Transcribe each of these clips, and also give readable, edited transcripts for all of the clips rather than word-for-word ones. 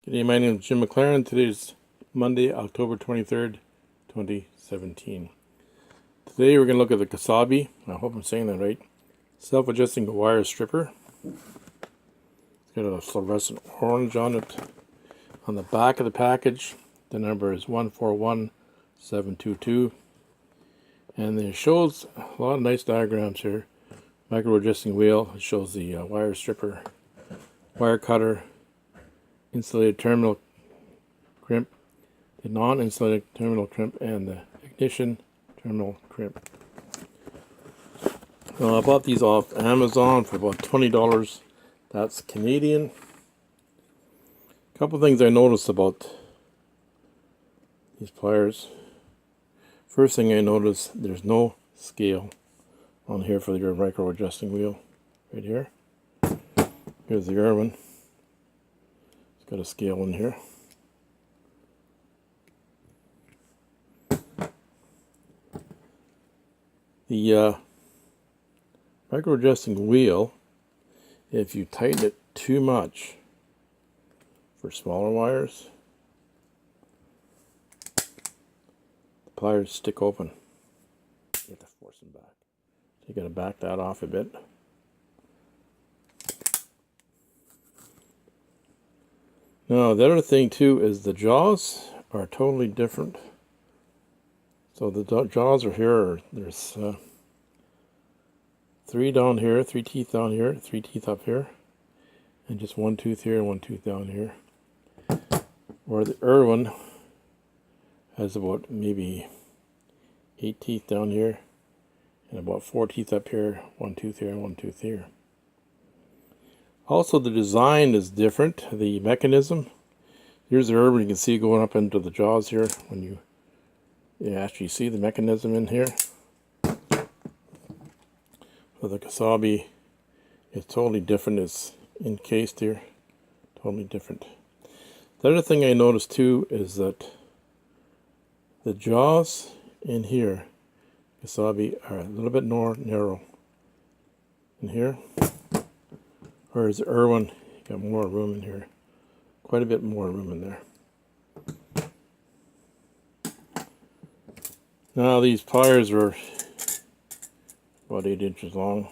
G'day, my name is Jim McLaren. Today is Monday, October 23rd, 2017. Today we're going to look at the Kseibi, I hope I'm saying that right, self-adjusting wire stripper. It's got a fluorescent orange on it. On the back of the package, the number is 141722. And it shows a lot of nice diagrams here. Micro-adjusting wheel, it shows the wire stripper, wire cutter, insulated terminal crimp, the non-insulated terminal crimp, and the ignition terminal crimp. I bought these off Amazon for about $20. That's Canadian. A couple things I noticed about these pliers. First thing I noticed, there's no scale on here for your micro adjusting wheel. Right here. Here's the Irwin. Got a scale in here. The micro adjusting wheel, if you tighten it too much for smaller wires, the pliers stick open. You have to force them back. So you got to back that off a bit. Now, the other thing too is the jaws are totally different. So the jaws are here. There's 3 down here, 3 teeth down here, 3 teeth up here, and just 1 tooth here and 1 tooth down here. Where the Irwin has about maybe 8 teeth down here, and about 4 teeth up here, 1 tooth here and 1 tooth here. Also, the design is different. The mechanism. Here's the Irwin. You can see going up into the jaws here when you actually see the mechanism in here. For the Kseibi, it's totally different. It's encased here. Totally different. The other thing I noticed too is that the jaws in here, Kseibi, are a little bit more narrow in here. Whereas the Irwin, you got more room in here. Quite a bit more room in there. Now these pliers are about 8 inches long.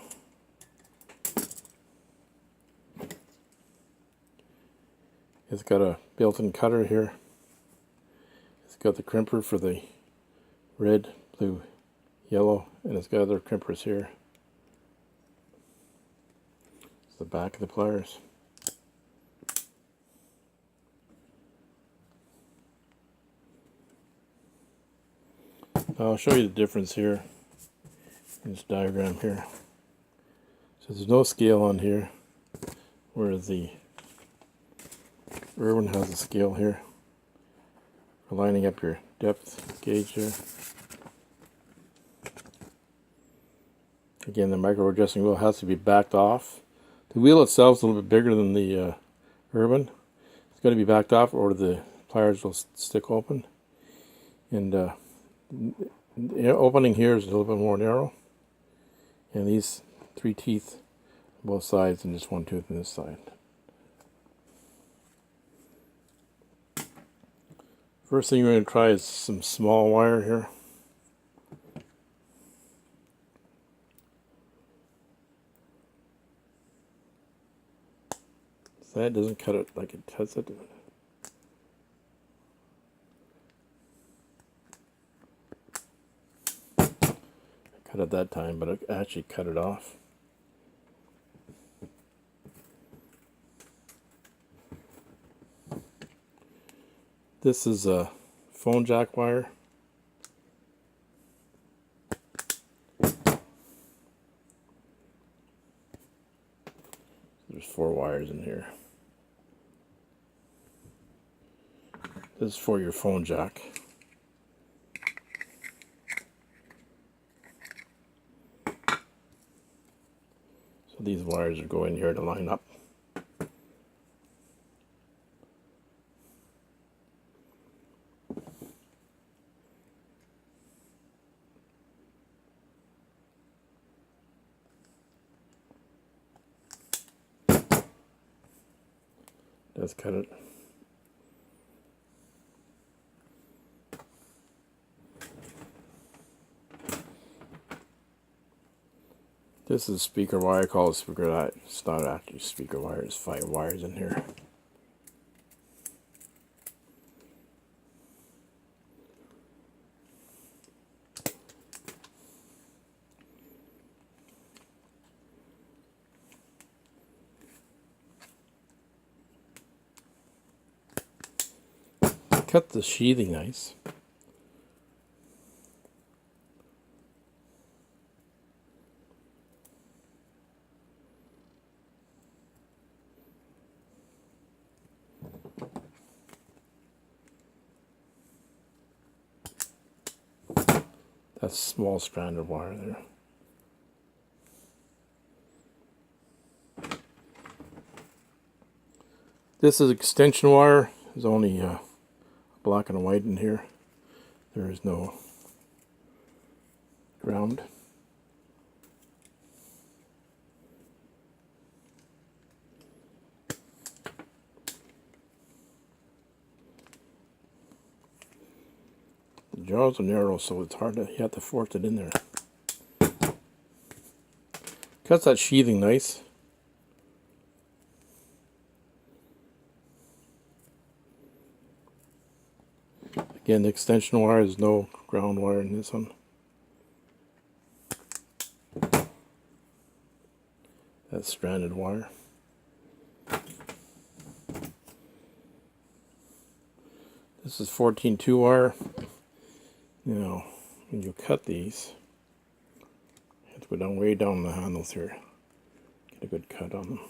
It's got a built-in cutter here. It's got the crimper for the red, blue, yellow, and it's got other crimpers here. The back of the pliers. I'll show you the difference here in this diagram here. So there's no scale on here, whereas the Irwin has a scale here for lining up your depth gauge here. Again, the micro adjusting wheel has to be backed off. The wheel itself is a little bit bigger than the Irwin. It's got to be backed off or the pliers will stick open. And the opening here is a little bit more narrow. And these 3 teeth on both sides and just 1 tooth on this side. First thing we're going to try is some small wire here. That doesn't cut it like it does it. I cut it that time, but I actually cut it off. This is a phone jack wire. There's 4 wires in here. This is for your phone jack. So these wires are going here to line up. Let's cut it. This is speaker wire. I call it speaker. It's not actually speaker wire. There's 5 wires in here. Cut the sheathing nice. That's small strand of wire there. This is extension wire. There's only black and white in here. There is no ground. The jaws are narrow, so it's hard to, you have to force it in there. Cuts that sheathing nice. Again, the extension wire, is no ground wire in this one. That's stranded wire. This is 14-2 wire. You know, when you cut these, you have to go down way down the handles here. Get a good cut on them.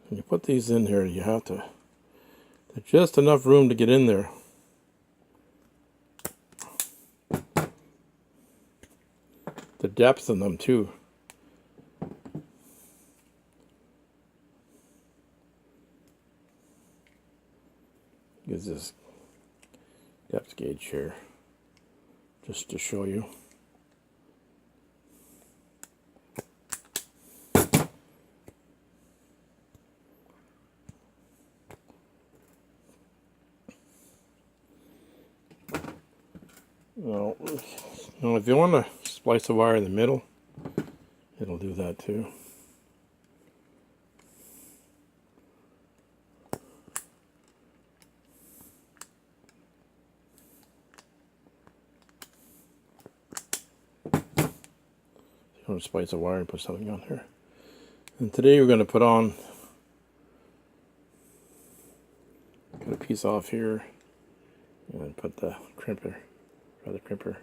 When you put these in here, you have to, there's just enough room to get in there. The depth in them too. Gives this depth gauge here, just to show you. Now, if you want to splice a wire in the middle, it'll do that too. You want to splice a wire and put something on here. And today we're going to put on, cut a piece off here, and put the crimper, or the crimper.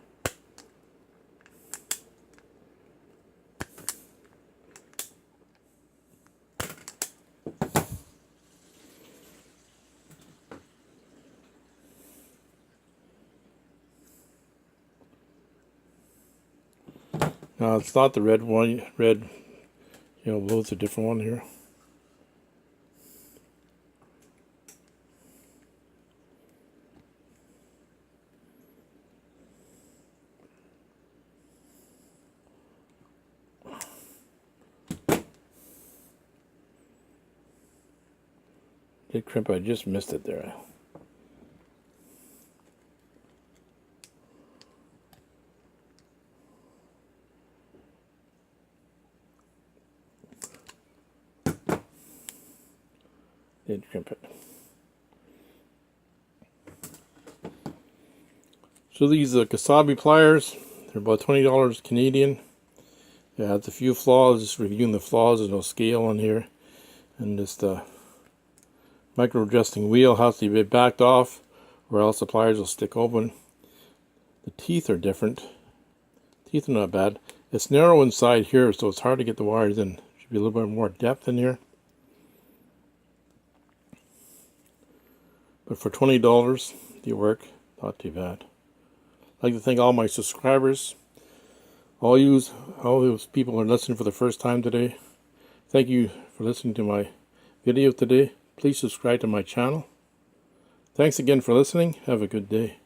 Now it's not the red one, blue, it's a different one here. Did crimp, I just missed it there. Did crimp it. So these Kseibi pliers, they're about $20 Canadian. It has a few flaws, just reviewing the flaws. There's no scale on here. And just micro adjusting wheel has to be backed off, or else the pliers will stick open. The teeth are different. Teeth are not bad. It's narrow inside here, so it's hard to get the wires in. Should be a little bit more depth in here. But for $20, they work. Not too bad. I'd like to thank all my subscribers. All those people who are listening for the first time today. Thank you for listening to my video today. Please subscribe to my channel. Thanks again for listening. Have a good day.